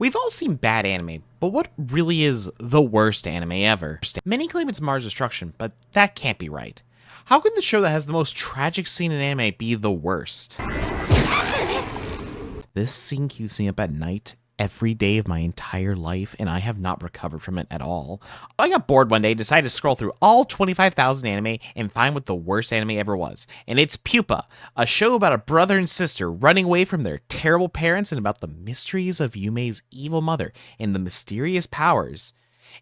We've all seen bad anime, but what really is the worst anime ever? Many claim it's Mars Destruction, but that can't be right. How can the show that has the most tragic scene in anime be the worst? This scene keeps me up at night every day of my entire life, and I have not recovered from it at all. I got bored one day, decided to scroll through all 25,000 anime and find what the worst anime ever was. And it's Pupa, a show about a brother and sister running away from their terrible parents and about the mysteries of Yume's evil mother and the mysterious powers.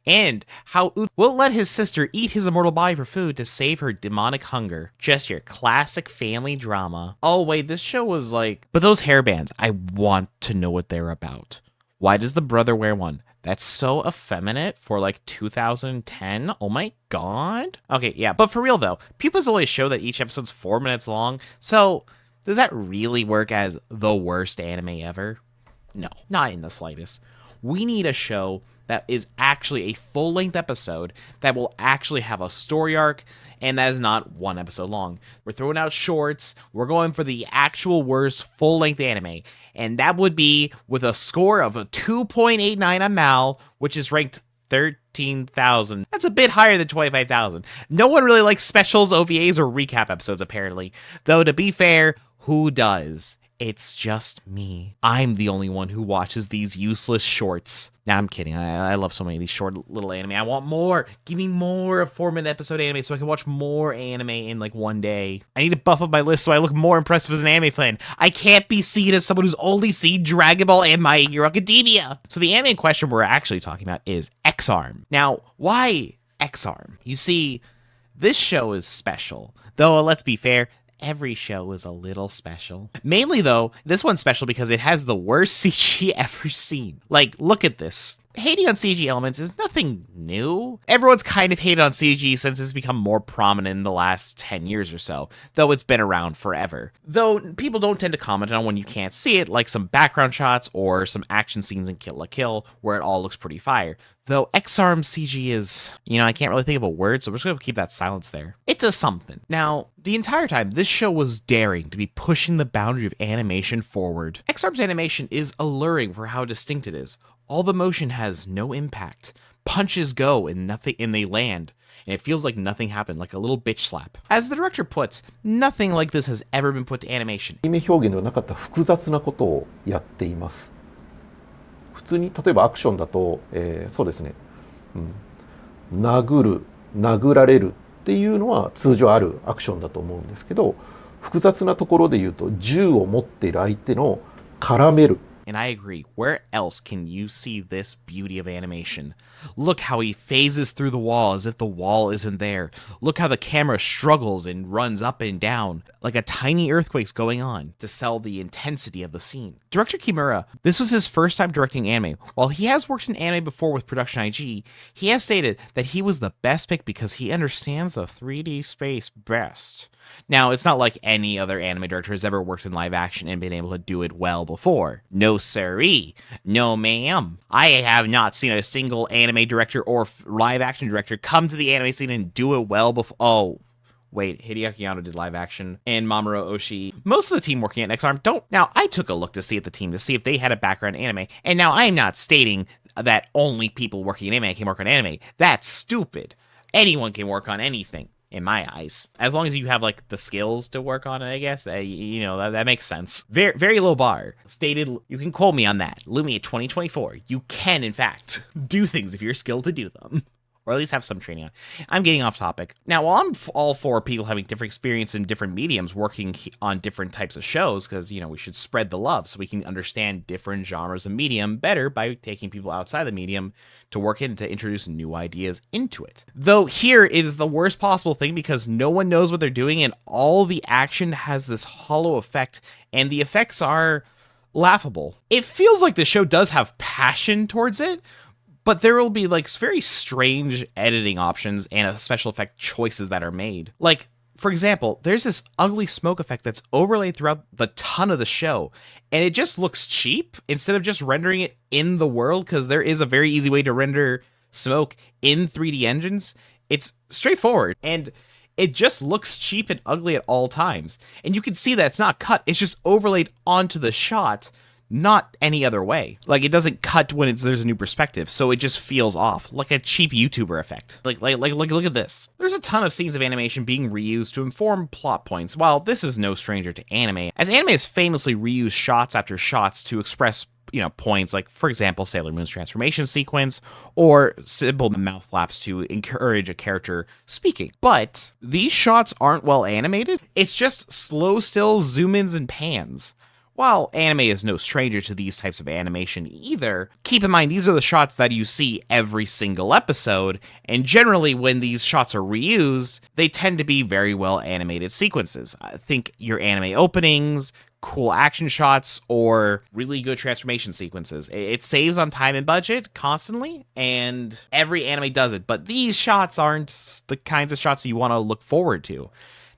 And how Ut will let his sister eat his immortal body for food to save her demonic hunger. Just your classic family drama. Oh wait, this show was like... But those hairbands, I want to know what they're about. Why does the brother wear one? That's so effeminate for like 2010. Oh my god. Okay, yeah, but for real though, Pupa's only a show that each episode's 4 minutes long. So does that really work as the worst anime ever? No, not in the slightest. We need a show that is actually a full-length episode that will actually have a story arc, and that is not one episode long. We're throwing out shorts. We're going for the actual worst full-length anime, and that would be with a score of a 2.89 on Mal, which is ranked 13,000. That's a bit higher than 25,000. No one really likes specials, OVAs, or recap episodes, apparently. Though, to be fair, who does? It's just me. I'm the only one who watches these useless shorts. Nah, I'm kidding. I love so many of these short little anime. I want more. Give me more of 4-minute episode anime so I can watch more anime in like one day. I need to buff up my list so I look more impressive as an anime fan. I can't be seen as someone who's only seen Dragon Ball and My Hero Academia. So the anime question we're actually talking about is X-Arm. Now, why X-Arm? You see, this show is special. Though, let's be fair, every show is a little special. Mainly, though, this one's special because it has the worst CG ever seen. Like, look at this. Hating on CG elements is nothing new. Everyone's kind of hated on CG since it's become more prominent in the last 10 years or so, though it's been around forever. Though people don't tend to comment on when you can't see it, like some background shots or some action scenes in Kill la Kill, where it all looks pretty fire. Though X-Arm CG is, I can't really think of a word, so we're just going to keep that silence there. It's a something. Now, the entire time, this show was daring to be pushing the boundary of animation forward. X-Arm's animation is alluring for how distinct it is. All the motion has no impact. Punches go and they land. And it feels like nothing happened, like a little bitch slap. As the director puts, nothing like this has ever been put to animation. アニメ表現ではなかった複雑なことをやっています。普通に例えばアクションだと、そうですね、殴る、殴られるっていうのは通常あるアクションだと思うんですけど、複雑なところで言うと銃を持っている相手の絡める。And I agree, where else can you see this beauty of animation? Look how he phases through the wall as if the wall isn't there. Look how the camera struggles and runs up and down, like a tiny earthquake's going on, to sell the intensity of the scene. Director Kimura, this was his first time directing anime. While he has worked in anime before with Production IG, he has stated that he was the best pick because he understands the 3D space best. Now, it's not like any other anime director has ever worked in live action and been able to do it well before. No siree. No ma'am. I have not seen a single anime director or live action director come to the anime scene and do it well before. Oh, wait, Hideaki Anno did live action, and Mamoru Oshii. Most of the team working at X-Arm don't. Now, I took a look to see at the team to see if they had a background in anime, and now I'm not stating that only people working in anime can work on anime. That's stupid. Anyone can work on anything. In my eyes, as long as you have like the skills to work on it, I guess that makes sense. Very, very low bar. Stated, you can quote me on that. Lumia 2024. You can, in fact, do things if you're skilled to do them. Or at least have some training on. I'm getting off topic. Now, while I'm all for people having different experience in different mediums, working on different types of shows, because, we should spread the love so we can understand different genres of medium better by taking people outside the medium to work in to introduce new ideas into it. Though here is the worst possible thing because no one knows what they're doing and all the action has this hollow effect and the effects are laughable. It feels like the show does have passion towards it, but there will be like very strange editing options and special effect choices that are made. Like, for example, there's this ugly smoke effect that's overlaid throughout the ton of the show, and it just looks cheap instead of just rendering it in the world, because there is a very easy way to render smoke in 3D engines. It's straightforward, and it just looks cheap and ugly at all times. And you can see that it's not cut, it's just overlaid onto the shot not any other way. Like, it doesn't cut when there's a new perspective, so it just feels off, like a cheap YouTuber effect. Like, look at this. There's a ton of scenes of animation being reused to inform plot points. While this is no stranger to anime, as anime has famously reused shots after shots to express points, like, for example, Sailor Moon's transformation sequence, or simple mouth flaps to encourage a character speaking. But these shots aren't well animated. It's just slow still zoom-ins and pans. While anime is no stranger to these types of animation either, keep in mind these are the shots that you see every single episode, and generally when these shots are reused, they tend to be very well animated sequences. I think your anime openings, cool action shots, or really good transformation sequences. It saves on time and budget constantly, and every anime does it, but these shots aren't the kinds of shots you want to look forward to.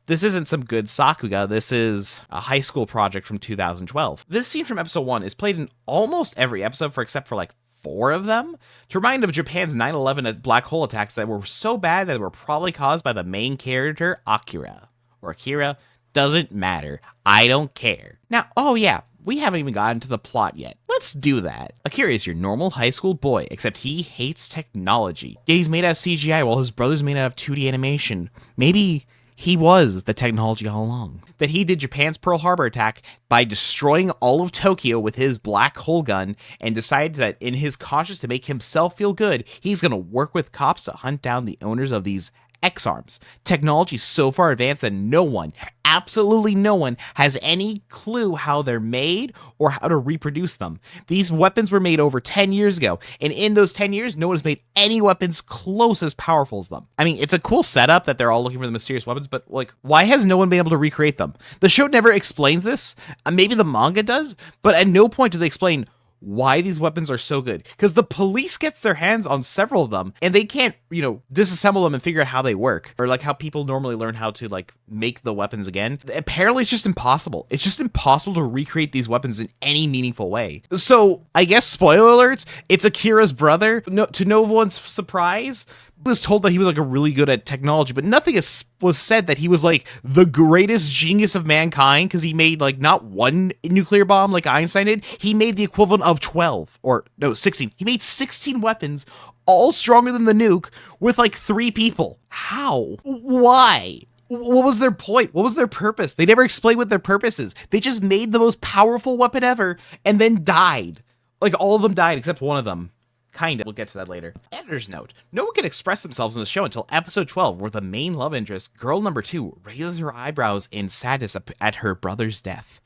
This isn't some good Sakuga, this is a high school project from 2012. This scene from episode 1 is played in almost every episode except for like 4 of them, to remind of Japan's 9/11 black hole attacks that were so bad that they were probably caused by the main character, Akira. Or Akira, doesn't matter. I don't care. Now, oh yeah, we haven't even gotten to the plot yet. Let's do that. Akira is your normal high school boy, except he hates technology. Yeah, he's made out of CGI while his brother's made out of 2D animation. Maybe he was the technology all along. That he did Japan's Pearl Harbor attack by destroying all of Tokyo with his black hole gun, and decided that in his conscience to make himself feel good, he's going to work with cops to hunt down the owners of these X-arms. Technology so far advanced that no one, absolutely no one, has any clue how they're made or how to reproduce them. These weapons were made over 10 years ago, and in those 10 years, no one has made any weapons close as powerful as them. I mean, it's a cool setup that they're all looking for the mysterious weapons, but like, why has no one been able to recreate them? The show never explains this. Maybe the manga does, but at no point do they explain why these weapons are so good, because the police gets their hands on several of them and they can't disassemble them and figure out how they work, or like how people normally learn how to like make the weapons again. Apparently it's just impossible. It's just impossible to recreate these weapons in any meaningful way. So I guess, spoiler alerts, it's Akira's brother. To no one's surprise, was told that he was like a really good at technology, but nothing was said that he was like the greatest genius of mankind, because he made like not one nuclear bomb like Einstein did. He made the equivalent of 12, or no, 16. He made 16 weapons, all stronger than the nuke, with like 3 people. How? Why? What was their point? What was their purpose? They never explained what their purpose is. They just made the most powerful weapon ever and then died. Like, all of them died except one of them. Kinda. We'll get to that later. Editor's note. No one can express themselves in the show until episode 12, where the main love interest, girl number 2, raises her eyebrows in sadness at her brother's death.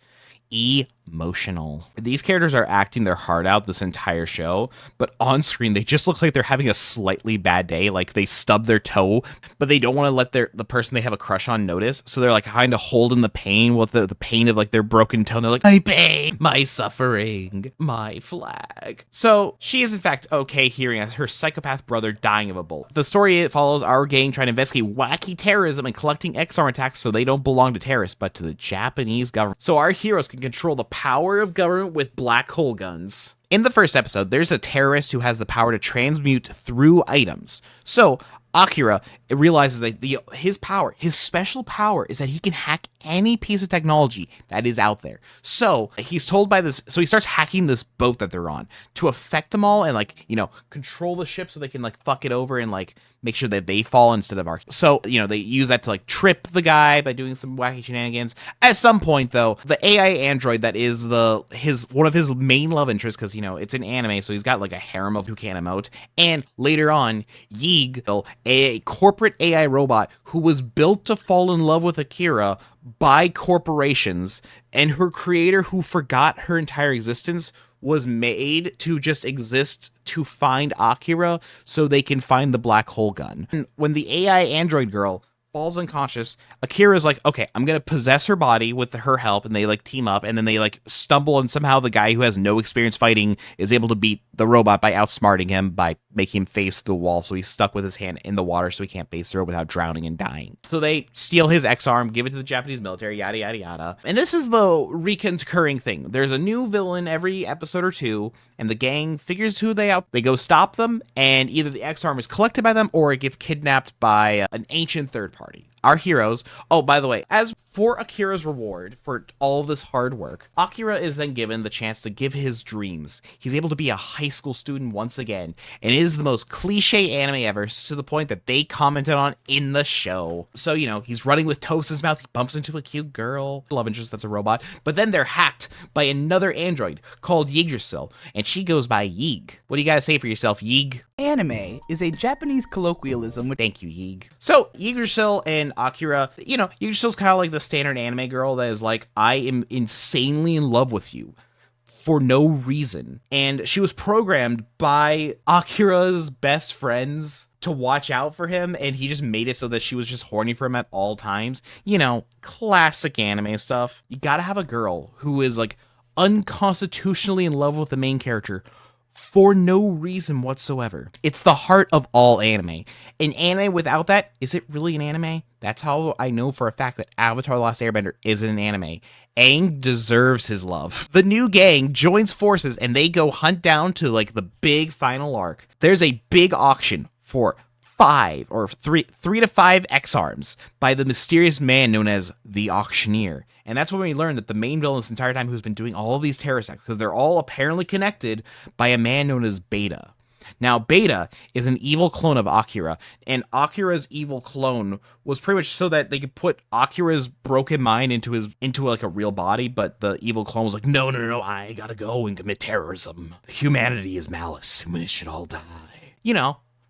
Emotional. These characters are acting their heart out this entire show, but on screen they just look like they're having a slightly bad day, like they stubbed their toe, but they don't want to let the person they have a crush on notice, so they're like kind of holding the pain with the pain of like their broken toe, and they're like, my pain, my suffering, my flag. So she is in fact okay hearing her psychopath brother dying of a bullet. The story follows our gang trying to investigate wacky terrorism and collecting X-arm attacks so they don't belong to terrorists, but to the Japanese government. So our heroes can control the power of government with black hole guns. In the first episode, there's a terrorist who has the power to transmute through items. So Akira realizes that his special power is that he can hack any piece of technology that is out there. So he's told by this, so he starts hacking this boat that they're on to affect them all and like, control the ship so they can like fuck it over and like make sure that they fall instead of our. So, they use that to like trip the guy by doing some wacky shenanigans. At some point though, the AI android that is one of his main love interests, because it's an anime, so he's got like a harem of who can emote. And later on, Yeeg, a corporate AI robot who was built to fall in love with Akira by corporations, and her creator, who forgot her entire existence, was made to just exist to find Akira so they can find the black hole gun. And when the AI android girl falls unconscious, Akira's like, okay, I'm gonna possess her body with her help, and they like team up, and then they like stumble, and somehow the guy who has no experience fighting is able to beat the robot by outsmarting him, by making him face the wall, so he's stuck with his hand in the water so he can't face through it without drowning and dying. So they steal his X-arm, give it to the Japanese military, yada yada yada. And this is the recurring thing. There's a new villain every episode or 2, and the gang figures who they go stop them, and either the X-arm is collected by them or it gets kidnapped by an ancient third party. Our heroes, oh, by the way, as For Akira's reward for all this hard work, Akira is then given the chance to give his dreams. He's able to be a high school student once again, and it is the most cliche anime ever, to the point that they commented on in the show. So, he's running with toast in his mouth, he bumps into a cute girl, love interest that's a robot, but then they're hacked by another android called Yggdrasil, and she goes by Yig. What do you gotta say for yourself, Yig? Anime is a Japanese colloquialism with Thank you, Yig. So, Yggdrasil and Akira, Yggdrasil's kind of like the standard anime girl that is like, I am insanely in love with you for no reason. And she was programmed by Akira's best friends to watch out for him, and he just made it so that she was just horny for him at all times. Classic anime stuff. You gotta have a girl who is like unconstitutionally in love with the main character for no reason whatsoever. It's the heart of all anime. An anime without that, is it really an anime? That's how I know for a fact that Avatar: The Last Airbender isn't an anime. Aang deserves his love. The new gang joins forces and they go hunt down to like the big final arc. There's a big auction for 3 to 5 X-Arms by the mysterious man known as the Auctioneer. And that's when we learn that the main villain this entire time, who's been doing all of these terrorist acts, because they're all apparently connected by a man known as Beta. Now, Beta is an evil clone of Akira, and Akira's evil clone was pretty much so that they could put Akira's broken mind into like a real body, but the evil clone was like, no, I gotta go and commit terrorism. Humanity is malice, and we should all die.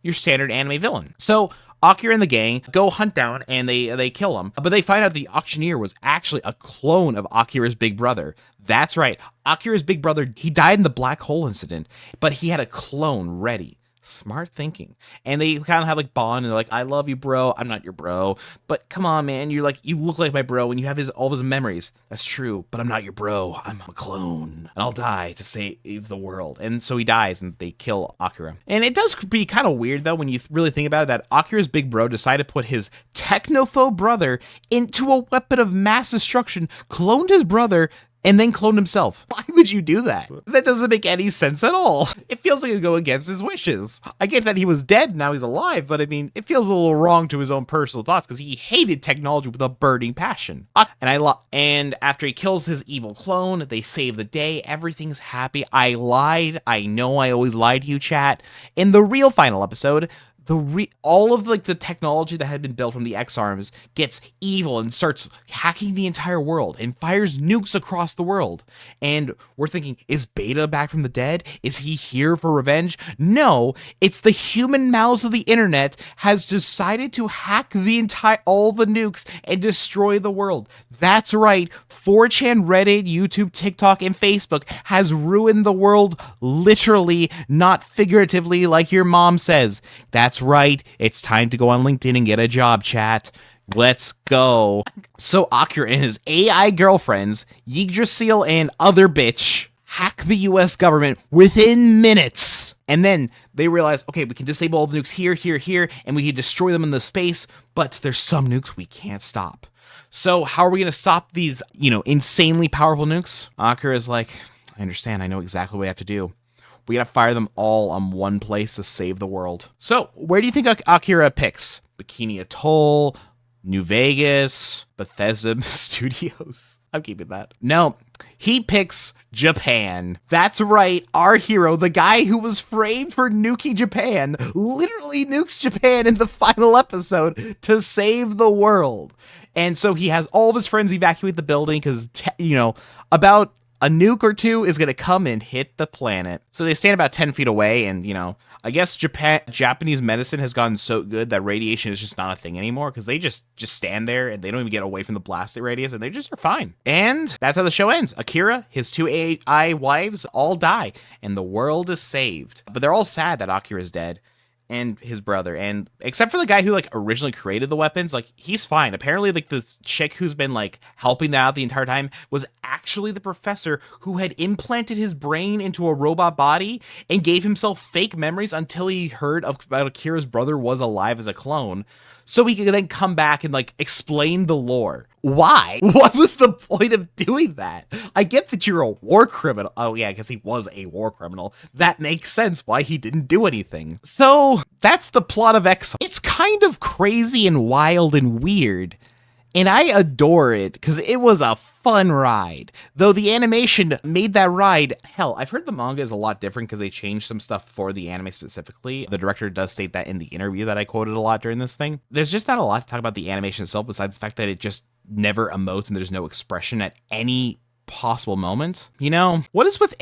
Your standard anime villain. So Akira and the gang go hunt down and they kill him, but they find out the Auctioneer was actually a clone of Akira's big brother. That's right, Akira's big brother, he died in the black hole incident, but he had a clone ready. Smart thinking. And they kind of have like bond, and they're like, I love you, bro. I'm not your bro, but come on, man, you look like my bro, and you have all of his memories. That's true, but I'm not your bro. I'm a clone, and I'll die to save the world. And so he dies, and they kill Akira. And it does be kind of weird, though, when you really think about it, that Akira's big bro decided to put his technophobe brother into a weapon of mass destruction, cloned his brother, and then cloned himself. Why would you do that? That doesn't make any sense at all. It feels like it would go against his wishes. I get that he was dead, now he's alive, but I mean, it feels a little wrong to his own personal thoughts, because he hated technology with a burning passion. And after he kills his evil clone, they save the day, everything's happy. I lied. I know I always lie to you, chat. In the real final episode, all of like the technology that had been built from the X-Arms gets evil and starts hacking the entire world and fires nukes across the world. And we're thinking, is Beta back from the dead? Is he here for revenge? No, it's the human mouths of the internet has decided to hack all the nukes and destroy the world. That's right, 4chan, Reddit, YouTube, TikTok, and Facebook has ruined the world, literally, not figuratively like your mom says. That's right, it's time to go on LinkedIn and get a job, chat. Let's go. So Akira and his AI girlfriends, Yggdrasil and other bitch, hack the US government within minutes. And then they realize, okay, we can disable all the nukes here, and we can destroy them in the space, but there's some nukes we can't stop. So how are we going to stop these, insanely powerful nukes? Akira's like, I understand, I know exactly what we have to do. We gotta fire them all on one place to save the world. So, where do you think Akira picks? Bikini Atoll, New Vegas, Bethesda Studios? I'm keeping that. No, he picks Japan. That's right, our hero, the guy who was framed for nuking Japan, literally nukes Japan in the final episode to save the world. And so he has all of his friends evacuate the building because, about a nuke or two is going to come and hit the planet. So they stand about 10 feet away, and, I guess Japanese medicine has gotten so good that radiation is just not a thing anymore, because they just stand there, and they don't even get away from the blasting radius, and they just are fine. And that's how the show ends. Akira, his 2 AI wives, all die, and the world is saved. But they're all sad that Akira's dead. And his brother, and except for the guy who originally created the weapons, he's fine. Apparently the chick who's been helping them out the entire time was actually the professor who had implanted his brain into a robot body and gave himself fake memories until he heard about Akira's brother was alive as a clone, so he could then come back and explain the lore. Why? What was the point of doing that? I get that you're a war criminal. Oh yeah, because he was a war criminal. That makes sense why he didn't do anything. So that's the plot of X. It's kind of crazy and wild and weird. And I adore it because it was a fun ride. Though the animation made that ride, hell, I've heard the manga is a lot different because they changed some stuff for the anime specifically. The director does state that in the interview that I quoted a lot during this thing. There's just not a lot to talk about the animation itself besides the fact that it just never emotes and there's no expression at any possible moment. You know, what is with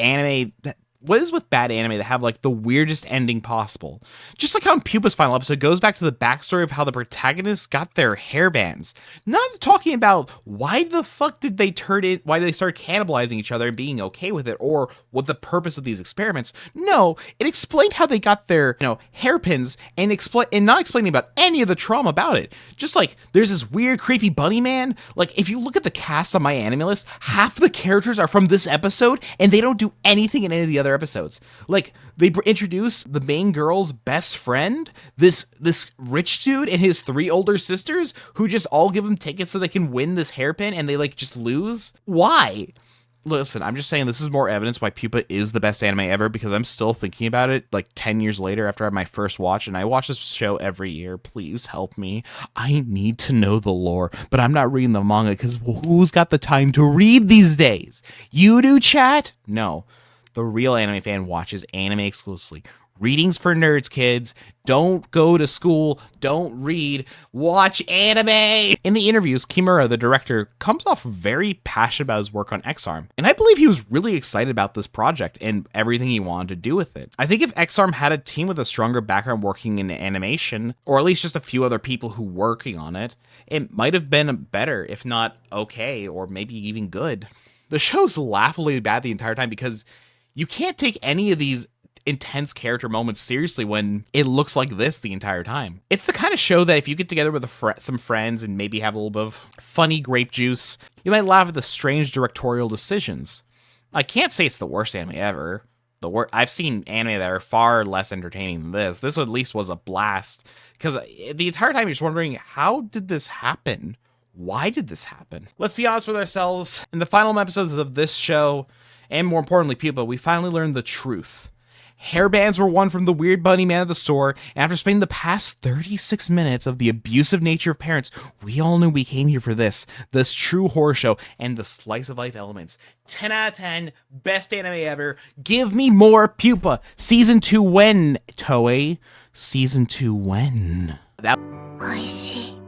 bad anime that have like the weirdest ending possible? Just like how in Pupa's final episode goes back to the backstory of how the protagonists got their hairbands. Not talking about why the fuck did they why did they start cannibalizing each other and being okay with it, or what the purpose of these experiments. No, it explained how they got their, hairpins and not explaining about any of the trauma about it. Just like there's this weird creepy bunny man. Like if you look at the cast on my anime list, half the characters are from this episode and they don't do anything in any of the other episodes. Like they introduce the main girl's best friend, this rich dude and his 3 older sisters who just all give him tickets so they can win this hairpin and they like just lose. Why? Listen, I'm just saying this is more evidence why Pupa is the best anime ever, because I'm still thinking about it like 10 years later after I had my first watch, and I watch this show every year. Please help me. I need to know the lore, but I'm not reading the manga because who's got the time to read these days? You do, chat? No. The real anime fan watches anime exclusively. Readings for nerds, kids. Don't go to school. Don't read. Watch anime. In the interviews, Kimura, the director, comes off very passionate about his work on X-Arm. And I believe he was really excited about this project and everything he wanted to do with it. I think if X-Arm had a team with a stronger background working in animation, or at least just a few other people who were working on it, it might have been better, if not okay, or maybe even good. The show's laughably bad the entire time because you can't take any of these intense character moments seriously when it looks like this the entire time. It's the kind of show that if you get together with some friends and maybe have a little bit of funny grape juice, you might laugh at the strange directorial decisions. I can't say it's the worst anime ever. I've seen anime that are far less entertaining than this. This at least was a blast because the entire time you're just wondering, how did this happen? Why did this happen? Let's be honest with ourselves. In the final episodes of this show, and more importantly, Pupa, we finally learned the truth. Hairbands were won from the weird bunny man at the store, and after spending the past 36 minutes of the abusive nature of parents, we all knew we came here for this true horror show, and the slice of life elements. 10 out of 10, best anime ever. Give me more Pupa. Season 2 when, Toei? Season 2 when? おいしい